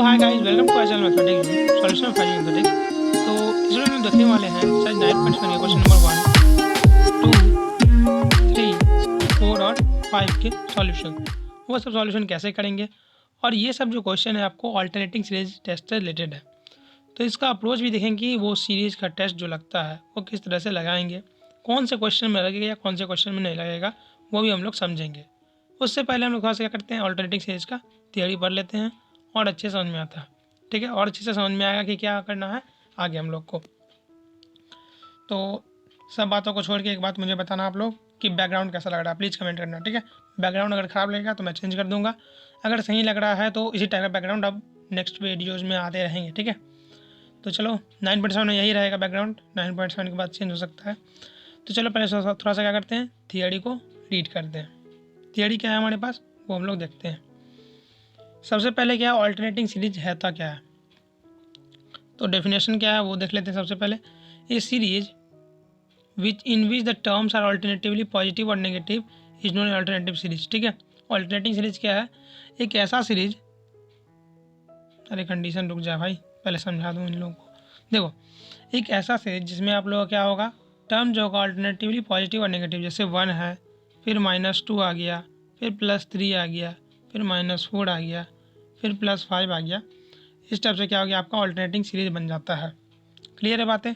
Hi guys, welcome to Aizawl mathematics solution of five mathematics. तो इस video में देखने वाले हैं एक्सरसाइज 9.1 के क्वेश्चन नंबर 1, 2, 3, 4 और 5 के सॉल्यूशन। वो सब सॉल्यूशन कैसे करेंगे और ये सब जो क्वेश्चन है आपको अल्टरनेटिंग सीरीज टेस्ट से रिलेटेड है। तो इसका अप्रोच भी देखेंगे कि वो सीरीज का टेस्ट जो लगता है वो किस तरह से लगाएंगे, कौन से क्वेश्चन में लगेगा या कौन से क्वेश्चन में नहीं लगेगा, वो भी हम लोग समझेंगे। उससे पहले हम लोग थोड़ा सा क्या करते हैं, अल्टरनेटिंग सीरीज का थियोरी पढ़ लेते हैं और अच्छे समझ में आता है। ठीक है, और अच्छे से समझ में आएगा कि क्या करना है आगे हम लोग को। तो सब बातों को छोड़ के एक बात मुझे बताना आप लोग कि बैकग्राउंड कैसा लग रहा है, प्लीज़ कमेंट करना। ठीक है, बैकग्राउंड अगर ख़राब लगेगा तो मैं चेंज कर दूंगा, अगर सही लग रहा है तो इसी टाइप का बैकग्राउंड अब नेक्स्ट वीडियोज़ में आते रहेंगे। ठीक है, तो चलो 9.7 में यही रहेगा बैकग्राउंड, 9.7 के बाद चेंज हो सकता है। तो चलो पहले थोड़ा सा क्या करते हैं, थियरी को रीड करते हैं। थियरी क्या है हमारे पास वो हम लोग देखते हैं। सबसे पहले क्या है, अल्टरनेटिंग सीरीज है तो क्या है, तो डेफिनेशन क्या है वो देख लेते हैं। सबसे पहले a series in which the terms are alternatively positive और negative is non alternative series. ठीक है, अल्टरनेटिंग सीरीज क्या है, एक ऐसा सीरीज, अरे कंडीशन रुक जाए भाई, पहले समझा दूँ इन लोगों को। देखो, एक ऐसा सीरीज जिसमें आप लोगों का क्या होगा, टर्म जो होगा अल्टरनेटिवली पॉजिटिव और नेगेटिव, जैसे 1 है, फिर -2 आ गया, फिर +3 आ गया, फिर -4 आ गया, फिर +5 आ गया। इस टाइप से क्या हो गया, आपका अल्टरनेटिंग सीरीज बन जाता है। क्लियर है बातें,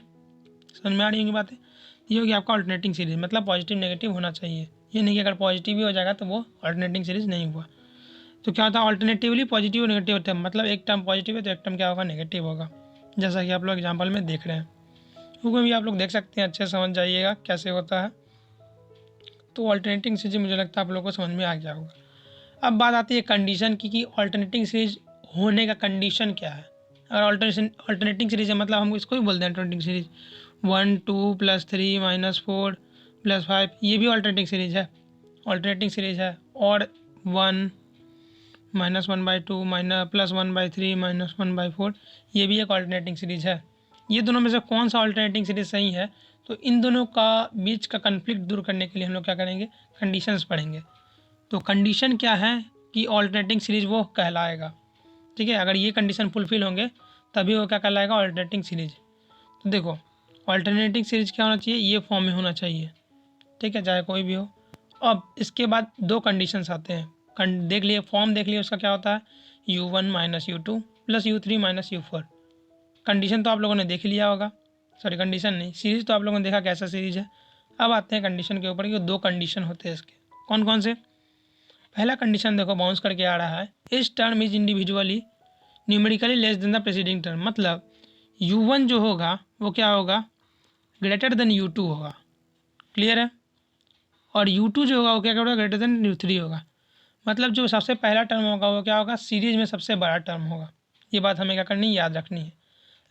समझ में आ रही होंगी बातें। ये होगी आपका अल्टरनेटिंग सीरीज, मतलब पॉजिटिव नेगेटिव होना चाहिए। ये नहीं कि अगर पॉजिटिव भी हो जाएगा तो वो अल्टरनेटिंग सीरीज नहीं हुआ। तो क्या होता है, अल्टरनेटिवली पॉजिटिव और नेगेटिव होता है, मतलब एक टर्म पॉजिटिव है तो एक टर्म क्या होगा, नेगेटिव होगा, जैसा कि आप लोग एग्जाम्पल में देख रहे हैं। उसमें भी आप लोग देख सकते हैं, अच्छे से समझ जाइएगा कैसे होता है। तो अल्टरनेटिंग सीरीज मुझे लगता है आप लोगों को समझ में आ गया होगा। अब बात आती है कंडीशन की कि अल्टरनेटिंग सीरीज होने का कंडीशन क्या है। अगर अल्टरनेटिंग सीरीज है मतलब हम इसको भी बोलते हैं अल्टरनेटिंग सीरीज, 1 2 +3 -4 +5, ये भी अल्टरनेटिंग सीरीज है, अल्टरनेटिंग सीरीज है। और 1 -1/2 +1/3 -1/4, ये भी एक अल्टरनेटिंग सीरीज है। ये दोनों में से कौन सा अल्टरनेटिंग सीरीज सही है, तो इन दोनों का बीच का कन्फ्लिक्ट दूर करने के लिए हम लोग क्या करेंगे, कंडीशंस पढ़ेंगे। तो कंडीशन क्या है कि अल्टरनेटिंग सीरीज वो कहलाएगा। ठीक है, अगर ये कंडीशन फुलफिल होंगे तभी वो क्या कहलाएगा, अल्टरनेटिंग सीरीज। तो देखो, अल्टरनेटिंग सीरीज क्या होना चाहिए, ये फॉर्म में होना चाहिए। ठीक है, चाहे कोई भी हो। अब इसके बाद दो कंडीशंस आते हैं, देख लिए फॉर्म, देख लिए उसका क्या होता है, u1 - u2 + u3 - u4। Condition तो आप लोगों ने देख लिया होगा, सॉरी कंडीशन नहीं, सीरीज तो आप लोगों ने देखा कैसा सीरीज है। अब आते हैं कंडीशन के ऊपर कि दो कंडीशन होते हैं इसके, कौन कौन से। पहला कंडीशन देखो बाउंस करके आ रहा है, इस term is individually numerically less than the presiding term, मतलब u1 जो होगा वो क्या होगा, ग्रेटर देन u2 होगा। क्लियर है, और u2 जो होगा वो क्या होगा, ग्रेटर देन u3 होगा। मतलब जो सबसे पहला टर्म होगा वो क्या होगा, सीरीज में सबसे बड़ा टर्म होगा। ये बात हमें क्या करनी है, याद रखनी है।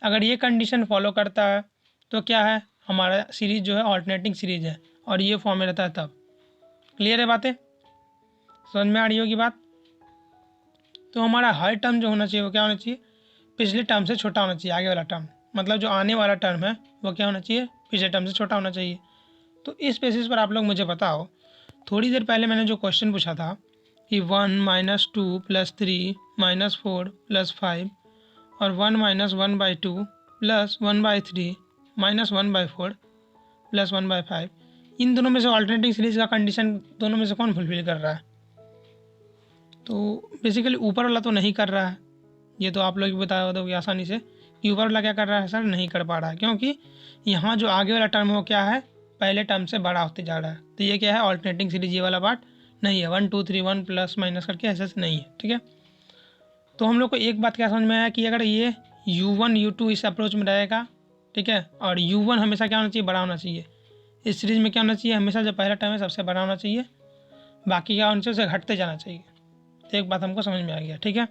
अगर ये कंडीशन फॉलो करता है तो क्या है, हमारा सीरीज जो है अल्टरनेटिंग सीरीज है, और ये फॉर्म में रहता है तब। क्लियर है बातें, समझ में आ रही होगी बात। तो हमारा हर टर्म जो होना चाहिए वो क्या होना चाहिए, पिछले टर्म से छोटा होना चाहिए, आगे वाला टर्म, मतलब जो आने वाला टर्म है वो क्या होना चाहिए, पिछले टर्म से छोटा होना चाहिए। तो इस बेसिस पर आप लोग मुझे बताओ, थोड़ी देर पहले मैंने जो क्वेश्चन पूछा था कि 1 -2 +3 -4 +5 और 1 -1/2 +1/3 -1/4 +1/5, इन दोनों में से अल्टरनेटिंग सीरीज का कंडीशन दोनों में से कौन फुलफिल कर रहा है। तो बेसिकली ऊपर वाला तो नहीं कर रहा है, ये तो आप लोग भी बता दोगे आसानी से कि ऊपर वाला क्या कर रहा है, सर नहीं कर पा रहा है, क्योंकि यहाँ जो आगे वाला टर्म है वो क्या है, पहले टर्म से बड़ा होते जा रहा है। तो ये क्या है, अल्टरनेटिंग सीरीज ये वाला पार्ट नहीं है, 1 2 3 1 प्लस माइनस करके ऐसे नहीं है। ठीक है, तो हम लोग को एक बात क्या समझ में आया कि अगर ये u1 u2 इस अप्रोच में रहेगा, ठीक है, और u1 हमेशा क्या होना चाहिए, बड़ा होना चाहिए। इस सीरीज में क्या होना चाहिए, हमेशा जो पहला टर्म है सबसे बड़ा होना चाहिए, बाकी क्या होना चाहिए, उसे घटते जाना चाहिए। तो एक बात हमको समझ में आ गया। ठीक है,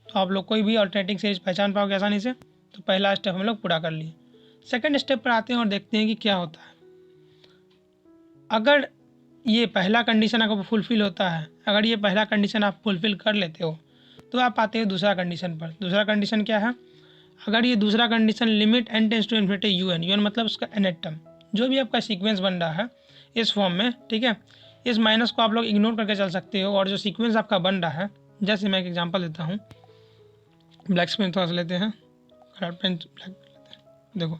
तो आप लोग कोई भी अल्टरनेटिंग सीरीज पहचान पाओगे आसानी से। तो पहला स्टेप हम लोग पूरा कर लिए। सेकंड स्टेप पर आते हैं और देखते हैं कि क्या होता है। अगर ये पहला कंडीशन आपको फुलफिल होता है, अगर ये पहला कंडीशन आप फुलफिल कर लेते हो तो आप आते हो दूसरा कंडीशन पर। दूसरा कंडीशन क्या है, अगर ये दूसरा condition limit n tends to infinity un मतलब उसका nth टर्म, जो भी आपका सीक्वेंस बन रहा है इस फॉर्म में, ठीक है, इस माइनस को आप लोग इग्नोर करके चल सकते हो, और जो सीक्वेंस आपका बन रहा है, जैसे मैं एक एग्जांपल देता हूँ, ब्लैक पेन थोड़ा सा लेते हैं, कलर पेन ब्लैक लेते हैं। देखो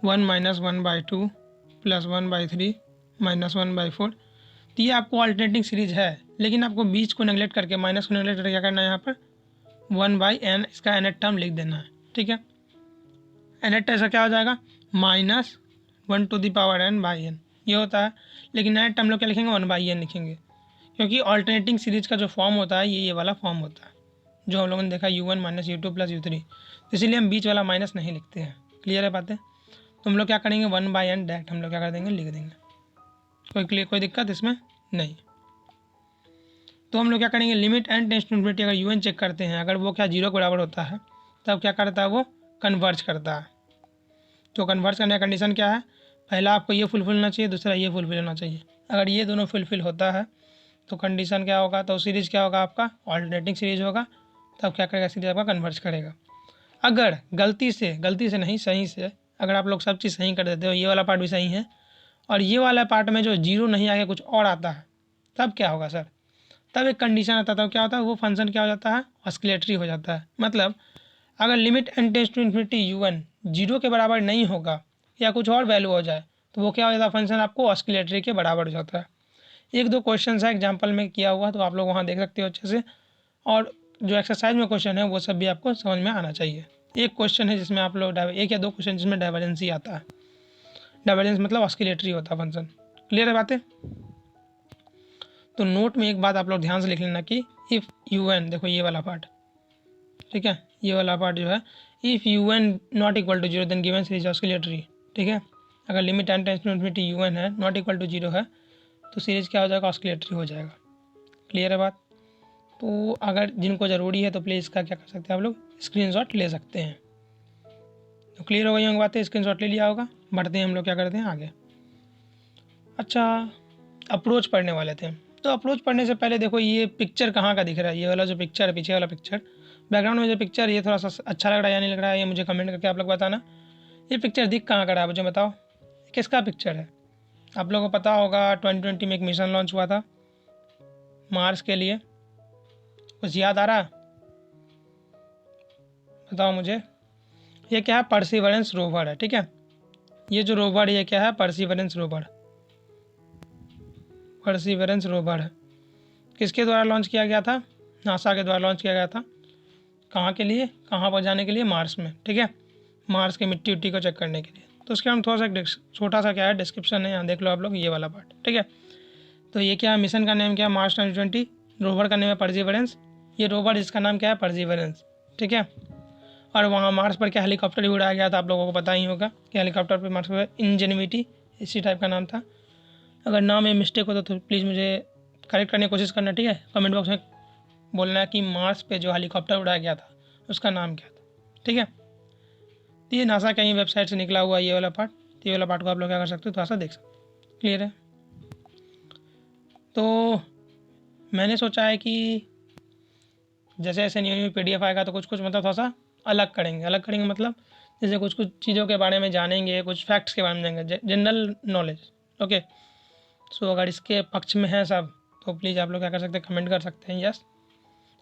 1 - 1/2 + 1/3 -1/4। तो ये आपको अल्टरनेटिंग सीरीज है, लेकिन आपको बीच को नेगलेक्ट करके, माइनस को नेगलेक्ट करके क्या करना है, यहाँ पर 1/n इसका nth टर्म लिख देना है। ठीक है, nth ऐसा क्या हो जाएगा, -1/n/n ये होता है। लेकिन nth टर्म लोग क्या लिखेंगे, 1/n लिखेंगे, क्योंकि अल्टरनेटिंग सीरीज का जो फॉर्म होता है ये वाला फॉर्म होता है जो हम लोगों ने देखा U1 - U2 + U3। तो इसीलिए हम बीच वाला माइनस नहीं लिखते हैं। क्लियर है बातें? तो हम लोग क्या करेंगे, 1/n डायरेक्ट हम लोग क्या कर देंगे, लिख देंगे। कोई दिक्कत इसमें नहीं। तो हम लोग क्या करेंगे, limit n tends to infinity, अगर UN चेक करते हैं, अगर वो क्या 0 के बराबर होता है तब क्या करता है, वो कन्वर्ज करता है। तो कन्वर्ज करने का कंडीशन क्या है, पहला आपको ये फुलफिल होना चाहिए, दूसरा ये फुलफिल होना चाहिए। अगर ये दोनों फुलफिल होता है तो कंडीशन क्या होगा, तो सीरीज़ क्या होगा, आपका ऑल्टरनेटिंग सीरीज होगा। तब क्या करेगा, सीरीज आपका कन्वर्ज करेगा। अगर गलती से नहीं, सही से अगर आप लोग सब चीज़ सही कर देते हो, ये वाला पार्ट भी सही है और ये वाला पार्ट में जो 0 नहीं आगे कुछ और आता है, तब क्या होगा सर, तब एक कंडीशन आता है, तब क्या होता है, वो फंक्शन क्या हो जाता है, ऑस्किलेटरी हो जाता है। मतलब अगर limit n tends to infinity UN 0 के बराबर नहीं होगा या कुछ और वैल्यू हो जाए तो वो क्या हो जाता है, फंक्शन आपको ऑस्किलेटरी के बराबर हो जाता है। 1-2 क्वेश्चन है एग्जाम्पल में किया हुआ, तो आप लोग वहाँ देख सकते हो अच्छे से। और जो एक्सरसाइज में क्वेश्चन है वो सब भी आपको समझ में आना चाहिए। एक क्वेश्चन है जिसमें आप लोग 1 या 2 क्वेश्चन जिसमें डाइवर्जेंसी आता है। डाइवर्जेंस मतलब ऑस्किलेटरी होता है फंक्शन। क्लियर है बातें? तो नोट में एक बात आप लोग ध्यान से लिख लेना कि इफ़ UN, देखो ये वाला पार्ट, ठीक है, ये वाला पार्ट जो है, if UN ≠ = 0 then given series oscillatory. ठीक है, अगर limit n tends to infinity UN है, ≠ 0 है, तो सीरीज क्या हो जाएगा, ऑस्किलेटरी हो जाएगा। क्लियर है बात? तो अगर जिनको ज़रूरी है तो प्लीज़ इसका क्या कर सकते हैं आप लोग, स्क्रीनशॉट ले सकते हैं। तो क्लियर हो गई होंगी बातें, स्क्रीनशॉट ले लिया होगा। बढ़ते हैं हम लोग क्या करते हैं आगे। अच्छा, अप्रोच पढ़ने वाले थे, तो अप्रोच पढ़ने से पहले देखो ये पिक्चर कहाँ का दिख रहा है, ये वाला जो पिक्चर है, पीछे वाला पिक्चर, बैकग्राउंड में जो पिक्चर, ये थोड़ा सा अच्छा लग रहा है या नहीं लग रहा है, ये मुझे कमेंट करके आप लोग बताना। ये पिक्चर दिख कहाँ का रहा है मुझे बताओ, किसका पिक्चर है? आप लोगों को पता होगा 2020 में एक मिशन लॉन्च हुआ था मार्स के लिए, कुछ याद आ रहा है? बताओ मुझे। ये क्या है, परसिवरेंस रोवर है। ठीक है, ये जो रोवर ये क्या है, परसिवरेंस रोवर। परसिवरेंस रोवर है, किसके द्वारा लॉन्च किया गया था, नासा के द्वारा लॉन्च किया गया था। कहाँ के लिए, कहाँ पर जाने के लिए, मार्स में। ठीक है, मार्स की मिट्टी उट्टी को चेक करने के लिए। तो उसके हम थोड़ा सा छोटा सा क्या है डिस्क्रिप्शन है, यहाँ देख लो आप लोग, ये वाला पार्ट। ठीक है, तो ये क्या है, मिशन का नेम क्या है, मार्स 2020, रोवर का नेम है परसिवरेंस। ये रोवर जिसका नाम क्या है, परसिवरेंस। ठीक है, और वहाँ मार्स पर क्या हेलीकॉप्टर भी उड़ाया गया था, आप लोगों को पता ही होगा कि हेलीकॉप्टर पर मार्स पर इंजेनिविटी इसी टाइप का नाम था। अगर नाम में मिस्टेक हो तो प्लीज़ मुझे करेक्ट करने की कोशिश करना। ठीक है, कमेंट बॉक्स में बोलना है कि मार्स पे जो हेलीकॉप्टर उड़ाया गया था उसका नाम क्या था। ठीक है, तो ये नासा का ही वेबसाइट से निकला हुआ ये वाला पार्ट। तो ये वाला पार्ट को आप लोग क्या कर सकते हो, थोड़ा सा देख सकते हो। क्लियर है? तो मैंने सोचा है कि जैसे जैसे न्यू PDF आएगा तो कुछ कुछ मतलब थोड़ा सा अलग करेंगे मतलब जैसे कुछ कुछ चीज़ों के बारे में जानेंगे, कुछ फैक्ट्स के बारे में जानेंगे, जनरल नॉलेज। ओके, सो अगर इसके पक्ष में है सब तो प्लीज़ आप लोग क्या कर सकते हैं, कमेंट कर सकते हैं यस।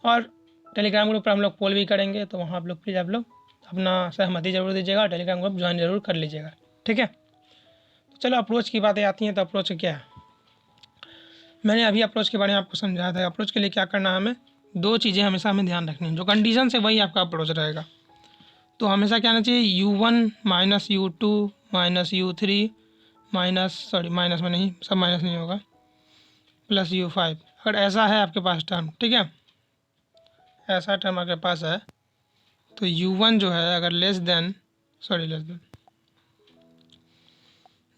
और टेलीग्राम ग्रुप पर हम लोग पोल भी करेंगे, तो वहाँ आप लोग प्लीज़ आप लोग अपना सहमति ज़रूर दीजिएगा, टेलीग्राम ग्रुप ज्वाइन ज़रूर कर लीजिएगा। ठीक है, तो चलो अप्रोच की बातें आती हैं। तो अप्रोच क्या है, मैंने अभी अप्रोच के बारे में आपको समझाया था। अप्रोच के लिए क्या करना है, हमें 2 चीज़ें हमेशा हमें ध्यान रखनी है, जो कंडीशन है वही आपका अप्रोच रहेगा। तो हमेशा क्या आना चाहिए, U1 - U2 - U3 माइनस में नहीं, सब माइनस नहीं होगा, + U5। अगर ऐसा है आपके पास टर्म, ठीक है, ऐसा टर्म आपके पास है तो U1 जो है अगर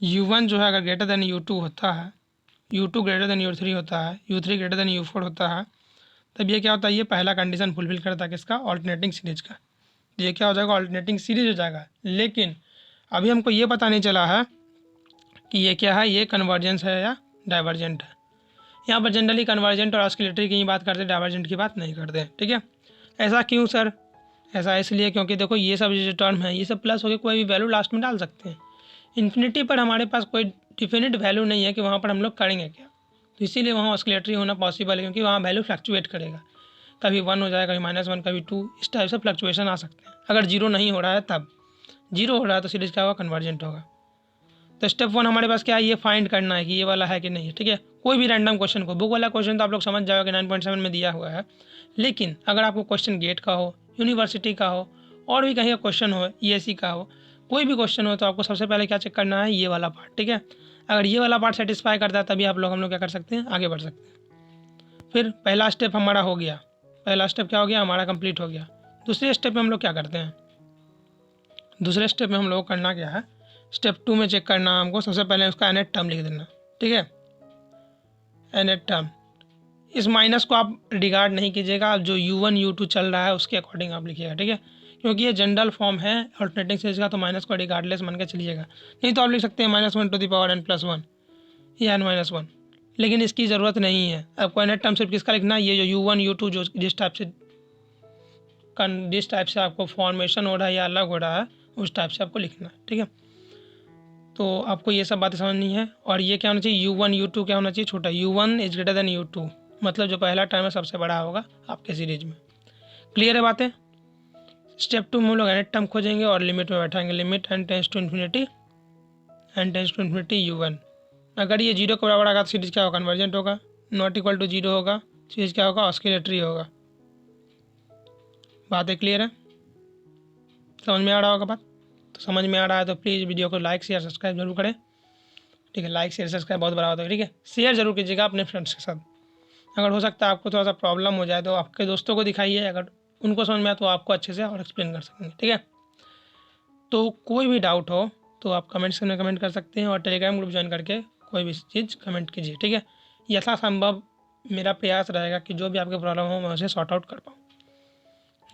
U1 जो है अगर ग्रेटर देन U2 होता है, U2 ग्रेटर देन U3 होता है, U3 ग्रेटर देन U4 होता है, तब ये क्या होता है, ये पहला कंडीशन फुलफिल करता है किसका, ऑल्टरनेटिंग सीरीज का। ये क्या हो जाएगा, ऑल्टरनेटिंग सीरीज हो जाएगा। लेकिन अभी हमको ये पता नहीं चला है कि ये क्या है, ये कन्वर्जेंस है या डाइवर्जेंट है। यहाँ पर जनरली कन्वर्जेंट और ऑस्किलेटरी की ही बात करते हैं, डाइवर्जेंट की बात नहीं करते हैं। ठीक है, ऐसा क्यों सर? ऐसा इसलिए क्योंकि देखो ये सब जो टर्म है ये सब प्लस होकर कोई भी वैल्यू लास्ट में डाल सकते हैं। इन्फिनिटी पर हमारे पास कोई डिफिनिट वैल्यू नहीं है कि वहाँ पर हम लोग करेंगे क्या, तो इसीलिए वहाँ ऑस्किलेटरी होना पॉसिबल है, क्योंकि वहाँ वैल्यू फ्लक्चुएट करेगा। कभी 1 हो जाएगा, कभी -1, कभी 2, इस टाइप से फ्लक्चुएशन आ सकते हैं। अगर 0 नहीं हो रहा है तब, 0 हो रहा है तो सीरीज क्या होगा, कन्वर्जेंट होगा। तो स्टेप 1 हमारे पास क्या है, ये फाइंड करना है कि ये वाला है कि नहीं है, ठीक है। कोई भी रैंडम क्वेश्चन को, बुक वाला क्वेश्चन तो आप लोग समझ जाओगे 9.7 में दिया हुआ है, लेकिन अगर आपको क्वेश्चन गेट का हो, यूनिवर्सिटी का हो, और भी कहीं का क्वेश्चन हो, ESE का हो, कोई भी क्वेश्चन हो, तो आपको सबसे पहले क्या चेक करना है, ये वाला पार्ट, ठीक है। अगर ये वाला पार्ट सेटिस्फाई करता है तभी हम लोग क्या कर सकते हैं, आगे बढ़ सकते हैं। फिर पहला स्टेप हमारा हो गया, पहला स्टेप क्या हो गया, हमारा कंप्लीट हो गया। दूसरे स्टेप में हम लोग क्या करते हैं, दूसरे स्टेप में हम लोग करना क्या है, स्टेप 2 में चेक करना है हमको, सबसे पहले उसका एनेट टर्म लिख देना, ठीक है। एनेट टर्म, इस माइनस को आप रिगार्ड नहीं कीजिएगा, आप जो U1 U2 चल रहा है उसके अकॉर्डिंग आप लिखिएगा, ठीक है। क्योंकि ये जनरल फॉर्म है अल्टरनेटिंग सीरीज का, तो माइनस को रिगार्डलेस मान के चलिएगा। नहीं तो आप लिख सकते हैं -1 या n-1, लेकिन इसकी ज़रूरत नहीं है। आपको एनेट टर्म सिर्फ किसका लिखना है, ये जो U1 U2 जो जिस टाइप से आपको फॉर्मेशन हो रहा है या अलग हो रहा है, उस टाइप से आपको लिखना है, ठीक है। तो आपको ये सब बातें समझनी है। और ये क्या होना चाहिए, U1 U2 क्या होना चाहिए, छोटा। U1 is greater than U2, मतलब जो पहला टर्म है सबसे बड़ा होगा आपके सीरीज में। क्लियर है बातें। स्टेप 2 में हम लोग एनेट टर्म खोजेंगे और लिमिट में बैठाएंगे, limit n tends to infinity U1। अगर ये 0 के बराबर आएगा तो सीरीज क्या होगा, कन्वर्जेंट होगा। नॉट इक्वल टू 0 होगा, सीरीज क्या होगा, ऑस्किलेटरी होगा। बातें क्लियर है, समझ में आ रहा होगा बात। तो समझ में आ रहा है तो प्लीज़ वीडियो को लाइक शेयर सब्सक्राइब जरूर करें, ठीक है। लाइक शेयर सब्सक्राइब बहुत बड़ा होता है, ठीक है। शेयर जरूर कीजिएगा अपने फ्रेंड्स के साथ। अगर हो सकता है आपको थोड़ा सा प्रॉब्लम हो जाए तो आपके दोस्तों को दिखाइए, अगर उनको समझ में आए तो आपको अच्छे से और एक्सप्लेन कर सकेंगे, ठीक है। तो कोई भी डाउट हो तो आप कमेंट सेक्शन में कमेंट कर सकते हैं, और टेलीग्राम ग्रुप ज्वाइन करके कोई भी चीज़ कमेंट कीजिए, ठीक है। यथासंभव मेरा प्रयास रहेगा कि जो भी आपके प्रॉब्लम हो मैं उसे सॉर्ट आउट कर पाऊँ।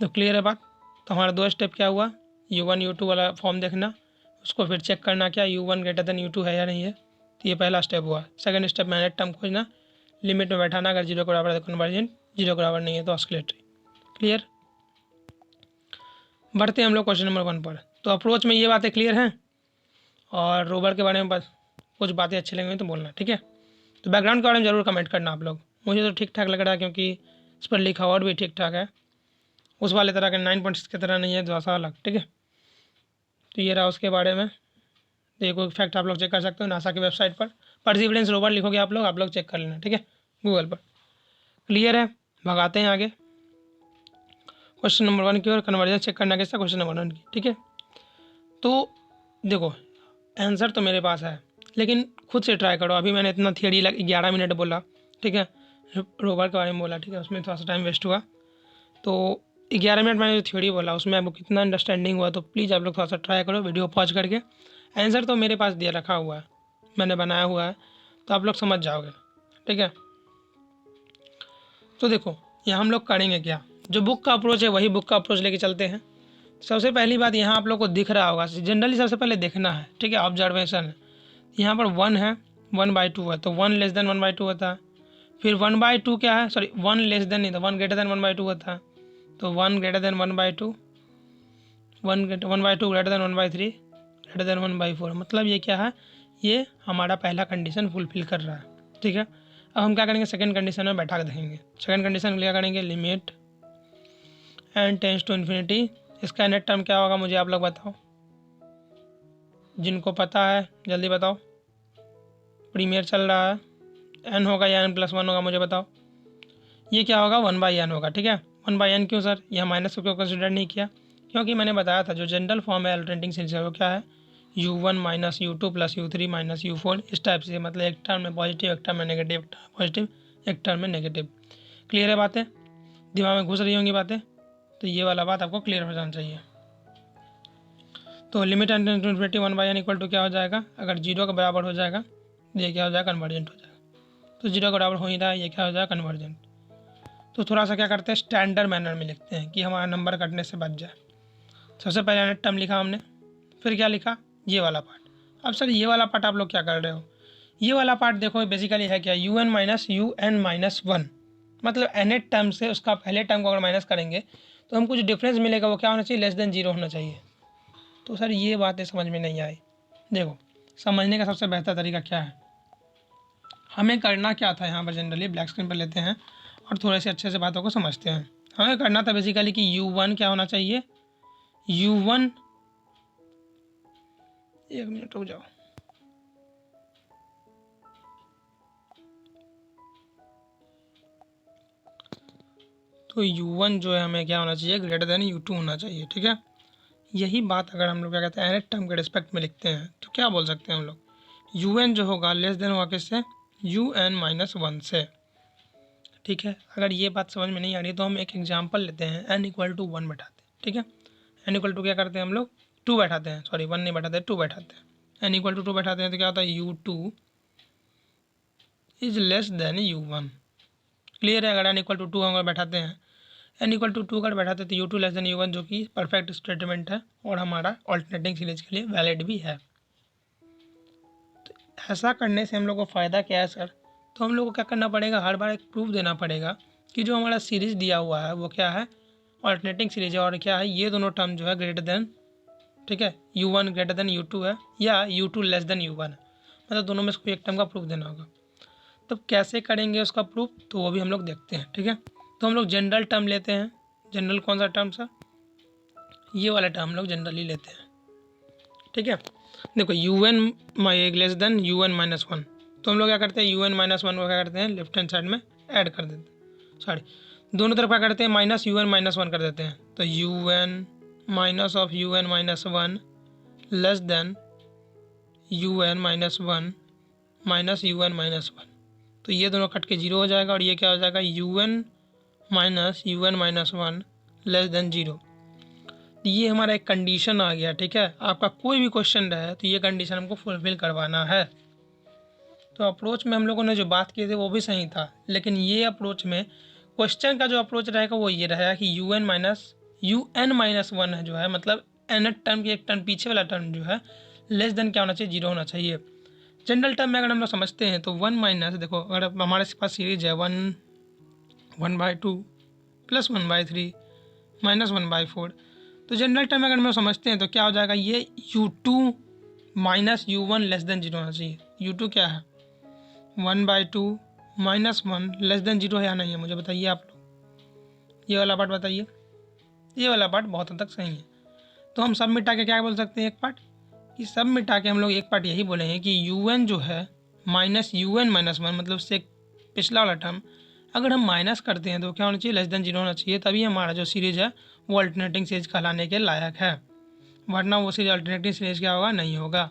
तो क्लियर है बात। तो हमारा 2 स्टेप क्या हुआ, U1 U2 वाला फॉर्म देखना, उसको फिर चेक करना क्या U1 ग्रेटर देन U2 है या नहीं है, तो ये पहला स्टेप हुआ। सेकंड स्टेप में एनेट टर्म खोजना, लिमिट में बैठाना, अगर 0 के बराबर है तो कन्वर्जेंट, 0 के बराबर नहीं है तो ऑस्किलेटरी। क्लियर। बढ़ते हैं हम लोग क्वेश्चन नंबर 1 पर। तो अप्रोच में ये बातें क्लियर हैं, और रोवर के बारे में बस कुछ बातें अच्छी लगेंगी तो बोलना, ठीक है। तो बैकग्राउंड के बारे में ज़रूर कमेंट करना आप लोग। मुझे तो ठीक ठाक लग रहा है, क्योंकि इस पर लिखा और भी ठीक ठाक है, उस वाले तरह के 9.6 की तरह नहीं है, थोड़ा सा अलग, ठीक है। तो ये रहा उसके बारे में। तो ये कोई फैक्ट आप लोग चेक कर सकते हो नासा की वेबसाइट पर, परसिवरेंस रोवर लिखोगे आप लोग चेक कर लेना, ठीक है, गूगल पर। क्लियर है, भगाते हैं आगे क्वेश्चन नंबर 1 की ओर। कन्वर्जन चेक करना कैसा, क्वेश्चन नंबर 1 की, ठीक है। तो देखो आंसर तो मेरे पास है, लेकिन खुद से ट्राई करो। अभी मैंने इतना थियरी 11 मिनट बोला, ठीक है, रोवर के बारे में बोला, ठीक है, उसमें थोड़ा सा टाइम वेस्ट हुआ। तो 11 मिनट मैंने जो थ्योरी बोला उसमें आपको कितना अंडरस्टैंडिंग हुआ, तो प्लीज़ आप लोग थोड़ा सा ट्राई करो वीडियो पॉज करके। आंसर तो मेरे पास दिया रखा हुआ है, मैंने बनाया हुआ है, तो आप लोग समझ जाओगे, ठीक है। तो देखो यहाँ हम लोग करेंगे क्या, जो बुक का अप्रोच है वही बुक का अप्रोच लेके चलते हैं। सबसे पहली बात यहाँ आप लोग को दिख रहा होगा, जनरली सबसे पहले देखना है, ठीक है, ऑब्जर्वेशन है। यहाँ पर 1 है, 1/2 है, तो 1 लेस देन 1/2 होता है। फिर 1/2 क्या है, सॉरी 1 लेस देन नहीं था, 1 ग्रेटर देन 1/2 होता है। तो 1 greater than 1/2, 1/2 greater than 1/3 greater than 1/4, मतलब ये क्या है, ये हमारा पहला कंडीशन फुलफिल कर रहा है, ठीक है। अब हम क्या करेंगे, सेकंड कंडीशन में बैठा के देखेंगे। सेकंड कंडीशन क्या करेंगे, limit n tends to infinity, इसका नेट टर्म क्या होगा मुझे आप लोग बताओ, जिनको पता है जल्दी बताओ। प्रीमियर चल रहा है, n होगा या n+1 होगा मुझे बताओ। ये क्या होगा, 1/n होगा, ठीक है। 1/n क्यों सर, यह माइनस को क्यों कंसिडर नहीं किया, क्योंकि मैंने बताया था जो जनरल फॉर्म है अल्टरनेटिंग सीरीज वो क्या है, U1 - U2 + U3 - U4, इस टाइप से, मतलब एक टर्म में पॉजिटिव, एक टर्म में नेगेटिव, एक टर्म में पॉजिटिव, एक टर्म में नेगेटिव। क्लियर है बातें, दिमाग में घुस रही होंगी बातें, तो ये वाला बात आपको क्लियर हो जाना चाहिए। तो limit n tends to infinity 1/n equal to क्या हो जाएगा, अगर 0 के बराबर हो जाएगा ये क्या हो जाएगा, कन्वर्जेंट हो जाएगा। तो 0 के बराबर हो ही रहा है, ये क्या हो जाएगा, कन्वर्जेंट। तो थोड़ा सा क्या करते हैं, स्टैंडर्ड मैनर में लिखते हैं कि हमारा नंबर कटने से बच जाए। सबसे पहले नेट टर्म लिखा हमने, फिर क्या लिखा, ये वाला पार्ट। अब सर ये वाला पार्ट आप लोग क्या कर रहे हो, ये वाला पार्ट देखो बेसिकली है क्या, UN - 1, मतलब एनेट टर्म से उसका पहले टर्म को अगर माइनस करेंगे तो हमको जो डिफरेंस मिलेगा वो क्या होना चाहिए, लेस देन 0 होना चाहिए। तो सर ये बातें समझ में नहीं आई। देखो समझने का सबसे बेहतर तरीका क्या है, हमें करना क्या था, यहाँ पर जनरली ब्लैक स्क्रीन पर लेते हैं और थोड़े से अच्छे से बातों को समझते हैं। हमें करना था बेसिकली कि u1 क्या होना चाहिए, u1 एक मिनट रुक जाओ, तो u1 जो है हमें क्या होना चाहिए, ग्रेटर देन u2 होना चाहिए। ठीक है, यही बात अगर हम लोग क्या कहते हैं nth टर्म के रिस्पेक्ट में लिखते हैं तो क्या बोल सकते हैं हम लोग, un जो होगा लेस देन होगा किससे, un-1 से। ठीक है, अगर ये बात समझ में नहीं आ रही तो हम एक एग्जांपल लेते हैं, n इक्वल टू 1 बैठाते हैं। ठीक है, n इक्वल टू क्या करते हैं हम लोग, 2 बैठाते हैं, सॉरी 1 नहीं बैठाते, 2 बैठाते हैं। n इक्वल टू 2 बैठाते हैं तो क्या होता है, u2 is less than u1। Clear है, अगर n इक्वल टू 2 हम बैठाते हैं, n इक्वल टू 2 अगर बैठाते हैं तो u2 लेस देन u1, जो कि परफेक्ट स्टेटमेंट है और हमारा ऑल्टरनेटिंग सीरीज के लिए वैलिड भी है। तो ऐसा करने से हम लोग को फ़ायदा क्या है सर, तो हम लोग को क्या करना पड़ेगा, हर बार एक प्रूफ देना पड़ेगा कि जो हमारा सीरीज़ दिया हुआ है वो क्या है, ऑल्टरनेटिंग सीरीज है, और क्या है, ये दोनों टर्म जो है ग्रेटर देन, ठीक है, u1 ग्रेटर देन u2 है या u2 लेस देन u1 है, मतलब दोनों में से कोई एक टर्म का प्रूफ देना होगा। तो कैसे करेंगे उसका प्रूफ, तो वो भी हम लोग देखते हैं। ठीक है, तो हम लोग जनरल टर्म लेते हैं। जनरल कौन सा टर्म सर, ये वाला टर्म हम लोग जनरली लेते हैं। ठीक है, देखो un लेस देन un-1, तो हम लोग क्या करते हैं, un-1 को क्या करते हैं, लेफ्ट हैंड साइड में ऐड कर देते हैं, सॉरी दोनों तरफ क्या करते हैं, माइनस un-1 कर देते हैं। तो un minus of un-1 less than un-1 minus un-1, तो ये दोनों कट के 0 हो जाएगा, और ये क्या हो जाएगा, un minus un-1 less than 0। ये हमारा एक कंडीशन आ गया। ठीक है, आपका कोई भी क्वेश्चन रहे तो ये कंडीशन हमको फुलफिल करवाना है। तो अप्रोच में हम लोगों ने जो बात की थी वो भी सही था, लेकिन ये अप्रोच में क्वेश्चन का जो अप्रोच रहेगा वो ये रहेगा कि un-1 है जो है, मतलब nth टर्म की एक टर्म पीछे वाला टर्म जो है लेस देन क्या होना चाहिए, 0 होना चाहिए। जनरल टर्म में अगर हम लोग समझते हैं तो 1 माइनस, देखो अगर हमारे पास सीरीज है 1/2 प्लस 1/3 माइनस 1/4, तो जनरल टर्म में अगर हम लोग समझते हैं तो क्या हो जाएगा, ये u2 minus u1 less than 0 होना चाहिए। u2 क्या है, 1/2 माइनस 1 लेस देन 0 है या नहीं है, मुझे बताइए आप लोग, ये वाला पार्ट बताइए। ये वाला पार्ट बहुत हद तक सही है। तो हम सब मिटा के क्या बोल सकते हैं, एक पार्ट, कि सब मिटा के हम लोग एक पार्ट यही बोलेंगे कि un जो है माइनस un-1, मतलब उससे पिछला वाला टर्म अगर हम माइनस करते हैं तो क्या होना चाहिए, लेस देन 0 होना चाहिए, तभी हमारा जो सीरीज है वो अल्टरनेटिंग सीरीज कहलाने के लायक है, वरना वो सीरीज अल्टरनेटिंग सीरीज क्या होगा, नहीं होगा।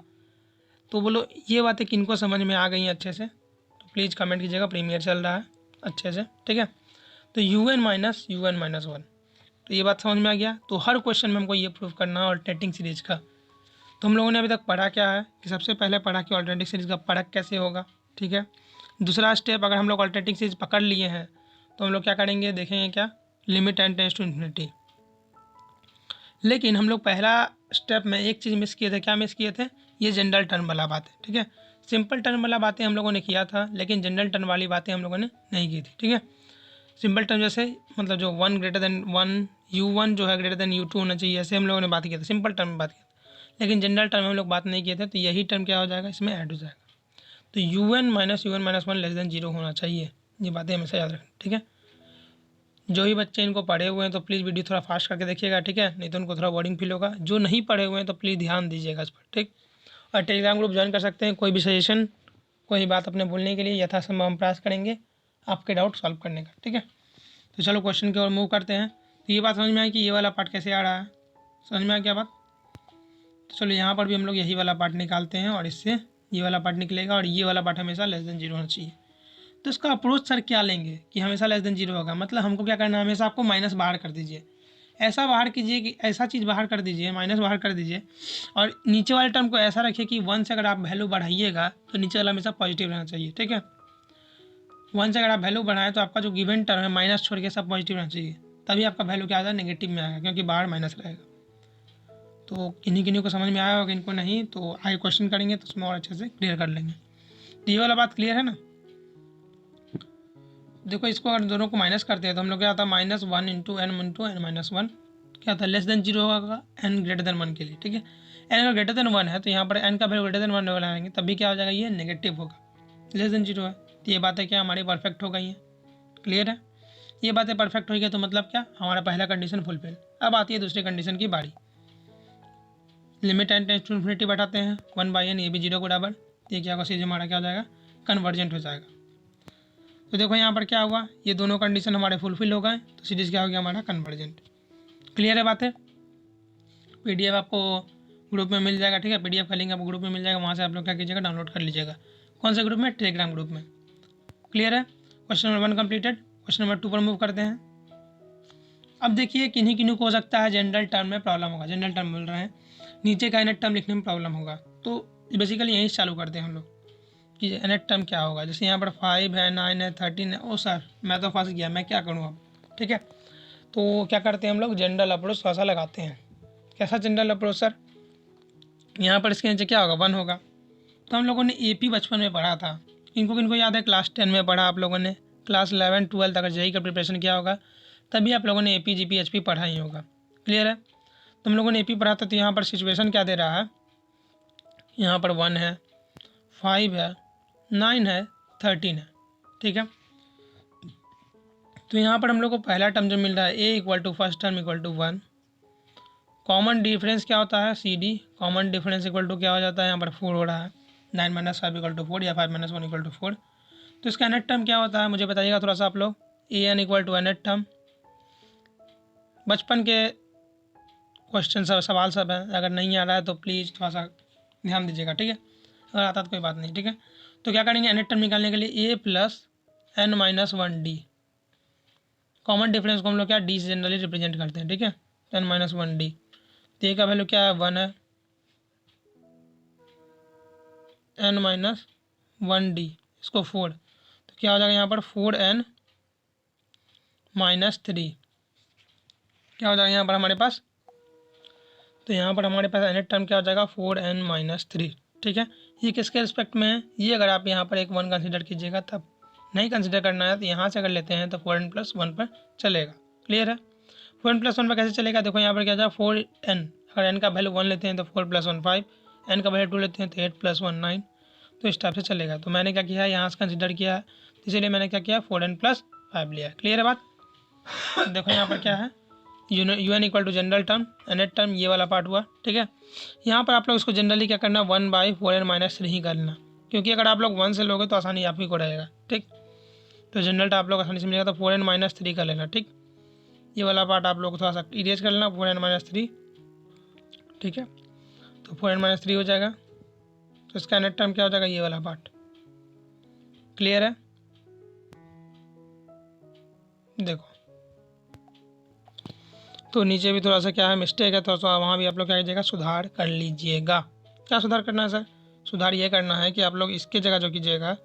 तो बोलो ये बातें किनको समझ में आ गई हैं अच्छे से, तो प्लीज़ कमेंट कीजिएगा, प्रीमियर चल रहा है अच्छे से। ठीक है, तो un माइनस un-1, तो ये बात समझ में आ गया। तो हर क्वेश्चन में हमको ये प्रूफ करना है अल्टरनेटिंग सीरीज का। तो हम लोगों ने अभी तक पढ़ा क्या है, कि सबसे पहले पढ़ा कि अल्टरनेटिंग सीरीज का पढ़ा कैसे होगा। ठीक है, दूसरा स्टेप, अगर हम लोग अल्टरनेटिंग सीरीज पकड़ लिए हैं तो हम लोग क्या करेंगे, देखेंगे क्या, limit n tends to infinity. लेकिन हम लोग पहला स्टेप में एक चीज़ मिस किए थे, क्या मिस किए थे, ये जनरल टर्म वाला बातें। ठीक है, सिंपल टर्म वाला बातें हम लोगों ने किया था, लेकिन जनरल टर्म वाली बातें हम लोगों ने नहीं की थी। ठीक है, सिंपल टर्म जैसे मतलब जो 1 ग्रेटर देन 1, u1 जो है ग्रेटर देन u2 होना चाहिए, ऐसे हम लोगों ने बात किया था, सिंपल टर्म में बात किया था, लेकिन जनरल टर्म में हम लोग बात नहीं किए थे। तो यही टर्म क्या हो जाएगा, इसमें ऐड हो जाएगा। तो un minus un-1 less than 0 होना चाहिए, ये बातें हमेशा याद रखना। ठीक है, जो भी बच्चे इनको पढ़े हुए हैं तो प्लीज़ वीडियो थोड़ा फास्ट करके देखिएगा। ठीक है, नहीं तो उनको थोड़ा बोरिंग फील होगा। जो नहीं पढ़े हुए हैं तो प्लीज़ ध्यान दीजिएगा इस पर। ठीक, और टेलीग्राम ग्रुप ज्वाइन कर सकते हैं। कोई भी सजेशन, कोई बात अपने बोलने के लिए यथासंभव हम प्रयास करेंगे आपके डाउट सॉल्व करने का। ठीक है, तो चलो क्वेश्चन की ओर मूव करते हैं। तो ये बात समझ में आई कि ये वाला पार्ट कैसे आ रहा है, समझ में आ क्या बात। तो चलो यहाँ पर भी हम लोग यही वाला पार्ट निकालते हैं, और इससे ये वाला पार्ट निकलेगा, और ये वाला पार्ट हमेशा लेस देन 0 होना चाहिए। तो इसका अप्रोच सर क्या लेंगे कि हमेशा लेस देन 0 होगा, मतलब हमको क्या करना है, हमेशा आपको माइनस बाहर कर दीजिए, ऐसा बाहर कीजिए कि ऐसा चीज़ बाहर कर दीजिए, माइनस बाहर कर दीजिए, और नीचे वाले टर्म को ऐसा रखिए कि 1 से अगर आप वैल्यू बढ़ाइएगा तो नीचे वाला हमेशा पॉजिटिव रहना चाहिए। ठीक है, 1 से अगर आप वैल्यू बढ़ाएं तो आपका जो गिवन टर्म है माइनस छोड़ के सब पॉजिटिव रहना चाहिए, तभी आपका वैल्यू क्या आ जाए, नेगेटिव में आएगा, क्योंकि बाहर माइनस रहेगा। तो किन्हीं को समझ में आया होगा, इनको नहीं, तो आगे क्वेश्चन करेंगे तो उसमें और अच्छे से क्लियर कर लेंगे। तो ये वाला बात क्लियर है ना। देखो इसको अगर दोनों को माइनस करते हैं तो हम लोग क्या आता है, -1 इंटू n-1 क्या था, लेस देन 0 होगा n ग्रेटर देन 1 के लिए। ठीक है, n अगर ग्रेटर देन 1 है तो यहाँ पर n का वैल्यू ग्रेटर देन 1 लगाएंगे, तभी क्या हो जाएगा, ये नेगेटिव होगा, लेस देन 0 है। तो ये बातें क्या हमारी परफेक्ट हो गई हैं, क्लियर है। ये बातें परफेक्ट हो गई तो मतलब क्या, हमारा पहला कंडीशन फुलफिल। अब आती है दूसरी कंडीशन की बारी। Limit n tends to infinity बैठाते हैं 1/n, ये भी 0 के बराबर। ये क्या होगा, सीधे हमारा क्या हो जाएगा, कन्वर्जेंट हो जाएगा। तो देखो यहाँ पर क्या हुआ, ये दोनों कंडीशन हमारे फुलफिल हो गए, तो सीरीज क्या हो गया हमारा, कन्वर्जेंट। क्लियर है बात है। PDF आपको ग्रुप में मिल जाएगा, ठीक है। PDF का लिंक आपको ग्रुप में मिल जाएगा, वहाँ से आप लोग क्या कीजिएगा, डाउनलोड कर लीजिएगा। कौन से ग्रुप में, टेलीग्राम ग्रुप में। क्लियर है। Question number 1 completed. Question number 2 पर मूव करते हैं। अब देखिए किन्हीं किन्हीं को हो सकता है जनरल टर्म में प्रॉब्लम होगा, जनरल टर्म बोल रहे हैं, नीचे का एनेट टर्म लिखने में प्रॉब्लम होगा। तो बेसिकली यहीं से चालू करते हैं हम लोग कि एनेट टर्म क्या होगा। जैसे यहाँ पर 5 है, 9 है, 13 है। ओ सर मैं तो फंस गया, मैं क्या करूँ अब, ठीक है। तो क्या करते हैं हम लोग, जनरल अप्रोच थोड़ा सा लगाते हैं। कैसा जनरल अप्रोच सर, यहाँ पर इसके नीचे क्या होगा, 1 होगा। तो हम लोगों ने AP बचपन में पढ़ा था, किनको याद है, क्लास 10 में पढ़ा आप लोगों ने, क्लास 11 12 अगर JEE का प्रिपरेशन किया होगा तभी आप लोगों ने AP GP HP पढ़ा ही होगा। क्लियर है। तो हम लोगों ने AP पढ़ा था। तो यहाँ पर सिचुएशन क्या दे रहा है, यहाँ पर 1 है, 5 है, 9 है, 13 है, ठीक है। तो यहाँ पर हम लोग को पहला टर्म जो मिल रहा है A equal to first term equal to 1। Common difference क्या होता है, CD। Common difference equal to क्या हो जाता है, यहाँ पर 4 हो रहा है। 9 - 5 इक्वल टू 4 या 5 - 1 इक्वल टू 4। तो इसका नेट टर्म क्या होता है मुझे बताइएगा थोड़ा सा आप लोग। AN equal to nth term. बचपन के क्वेश्चन सब सवाल सब हैं, अगर नहीं आ रहा है तो प्लीज़ थोड़ा सा ध्यान दीजिएगा, ठीक है। अगर आता तो कोई बात नहीं, ठीक है। तो क्या करेंगे, नेट टर्म निकालने के लिए A + n - 1D। Common difference को हम लोग क्या D से जनरली रिप्रेजेंट करते हैं, ठीक है। n - 1D। तो A का वैल्यू क्या है, 1 है, n - 1D इसको 4। तो क्या हो जाएगा यहाँ पर 4n - 3। क्या हो जाएगा यहाँ पर हमारे पास, तो यहाँ पर हमारे पास नेट टर्म क्या हो जाएगा, 4n - 3, ठीक है। ये किसके रिस्पेक्ट में है, ये अगर आप यहाँ पर एक 1 कंसिडर कीजिएगा, तब नहीं कंसिडर करना है तो यहाँ से अगर लेते हैं तो 4n + 1 पर चलेगा। क्लियर है। 4n + 1 पर कैसे चलेगा, देखो यहाँ पर क्या जाएगा 4n, अगर n का वैल्यू 1 लेते हैं तो 4 + 1 5, n का वैल्यू 2 लेते हैं तो 8 + 1 9। तो इस टाइप से चलेगा। तो मैंने क्या किया है, यहाँ से कंसिडर किया है, तो इसीलिए मैंने क्या किया, 4n + 5 लिया है। क्लियर है बात। देखो यहाँ पर क्या है, UN equal to general term, nth term, ये वाला पार्ट हुआ, ठीक है। यहाँ पर आप लोग इसको जनरली क्या करना, 1/4n - 3 ही करना, क्योंकि अगर आप लोग 1 से लोगे तो आसानी आप ही को रहेगा, ठीक। तो जनरल टर्म आप लोग आसानी से मिलेगा, तो 4n - 3 कर लेना, ठीक। ये वाला पार्ट आप लोग थोड़ा सा इरेज कर लेना, 4n - 3, ठीक है। तो 4n - 3 हो जाएगा। तो इसका नेट टर्म क्या हो जाएगा, ये वाला पार्ट। क्लियर है। देखो तो नीचे भी थोड़ा सा क्या है, मिस्टेक है, तो वहाँ भी आप लोग क्या कीजिएगा, सुधार कर लीजिएगा। क्या सुधार करना है सर, सुधार ये करना है कि आप लोग इसके जगह जो कीजिएगा,